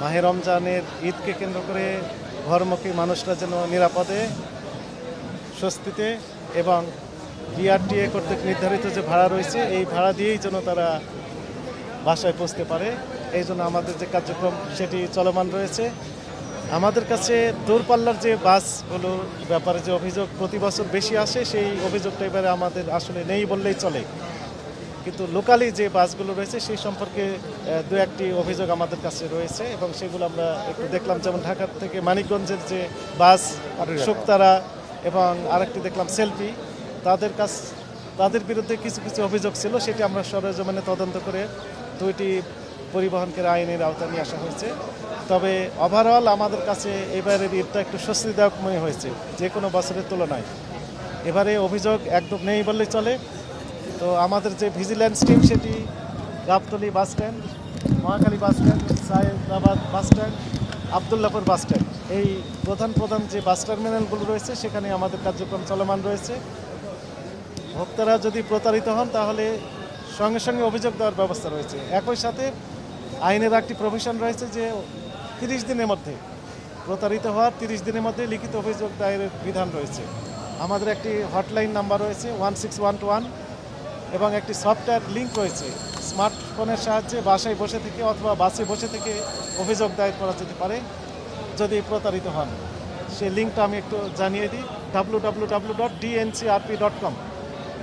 মাহে রমজানের ঈদকে কেন্দ্র করে ঘরমুখী মানুষরা যেন নিরাপদে স্বস্তিতে এবং বিআরটিএ কর্তৃক নির্ধারিত যে ভাড়া রয়েছে এই ভাড়া দিয়েই যেন তারা বাসায় পৌঁছতে পারে, এই জন্য আমাদের যে কার্যক্রম সেটি চলমান রয়েছে। আমাদের কাছে দূরপাল্লার যে বাসগুলোর ব্যাপারে যে অভিযোগ প্রতি বছর বেশি আসে, সেই অভিযোগটা এবারে আমাদের আসলে নেই বললেই চলে। কিন্তু লোকালি যে বাসগুলো রয়েছে সেই সম্পর্কে দু একটি অভিযোগ আমাদের কাছে রয়েছে এবং সেগুলো আমরা একটু দেখলাম। যেমন ঢাকা থেকে মানিকগঞ্জের যে বাস শুকতারা এবং আরেকটি দেখলাম সেলফি, তাদের বিরুদ্ধে কিছু কিছু অভিযোগ ছিল, সেটি আমরা সরেজমিনে তদন্ত করে দুইটি পরিবহনকে আইনের আওতায় নিয়ে আসা হয়েছে। তবে ওভারঅল আমাদের কাছে এবারের ঈদটা একটু স্বস্তিদায়ক মনে হয়েছে যে কোনো বছরের তুলনায়। এবারে অভিযোগ একদম নেই বললেই চলে। তো আমাদের যে ভিজিল্যান্স টিম সেটি Gabtoli bus stand, Mohakhali bus stand, Sayedabad bus stand, Abdullahpur bus stand, এই প্রধান যে বাস টার্মিনালগুলো রয়েছে সেখানে আমাদের কার্যক্রম চলমান রয়েছে। ভোক্তারা যদি প্রতারিত হন তাহলে সঙ্গে সঙ্গে অভিযোগ দেওয়ার ব্যবস্থা রয়েছে। একই সাথে আইনের একটি প্রভিশন রয়েছে যে 30 দিনের মধ্যে প্রতারিত হওয়ার 30 দিনের মধ্যে লিখিত অভিযোগ দায়েরের বিধান রয়েছে। আমাদের একটি হটলাইন নাম্বার রয়েছে 16121 এবং একটি সফটওয়্যার লিঙ্ক রয়েছে। স্মার্টফোনের সাহায্যে বাসায় বসে থেকে অথবা বাসে বসে থেকে অভিযোগ দায়ের করা যেতে পারে যদি প্রতারিত হন। সেই লিঙ্কটা আমি একটু জানিয়ে দিই, www.dncrp.com।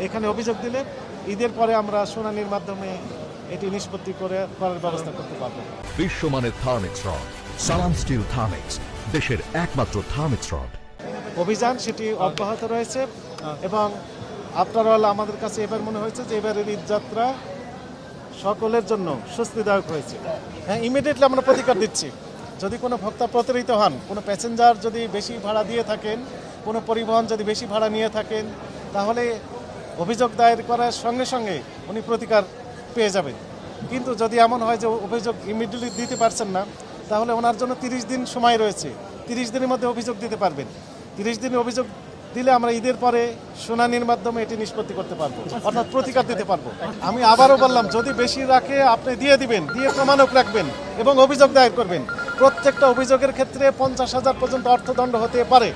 এখানে অভিযোগ দিলে ঈদের পরে আমরা শুনানির মাধ্যমে এটি নিষ্পত্তি করার ব্যবস্থা করতে পারবো। বিশ্বমানের থার্মিক্স রড, সালাম স্টিল থার্মিক্স, দেশের একমাত্র থার্মিক্স রড। অভিযান সেটি অব্যাহত রয়েছে এবং আপনারা আমাদের কাছে এবার মনে হয়েছে যে এবারের ঈদ যাত্রা সকলের জন্য স্বস্তিদায়ক হয়েছে। হ্যাঁ, ইমিডিয়েটলি আমরা প্রতিকার দিচ্ছি। যদি কোনো ভোক্তা প্রতারিত হন, কোনো প্যাসেঞ্জার যদি বেশি ভাড়া দিয়ে থাকেন, কোনো পরিবহন যদি বেশি ভাড়া নিয়ে থাকেন, তাহলে অভিযোগ দায়ের করার সঙ্গে সঙ্গে উনি প্রতিকার পেয়ে যাবেন। কিন্তু যদি এমন হয় যে অভিযোগ ইমিডিয়েটলি দিতে পারছেন না, তাহলে ওনার জন্য 30 দিন সময় রয়েছে। 30 দিনের মধ্যে অভিযোগ দিতে পারবেন। 30 দিনে অভিযোগ দিলে আমরা ঈদের পরে শুনানির মাধ্যমে এটি নিষ্পত্তি করতে পারবো, অর্থাৎ প্রতিকার দিতে পারবো। আমি আবারও বললাম, যদি বেশি রাখে আপনি দিয়ে দিবেন, দিয়ে প্রমাণক রাখবেন এবং অভিযোগ দায়ের করবেন। প্রত্যেকটা অভিযোগের ক্ষেত্রে 50,000 পর্যন্ত অর্থদণ্ড হতে পারে।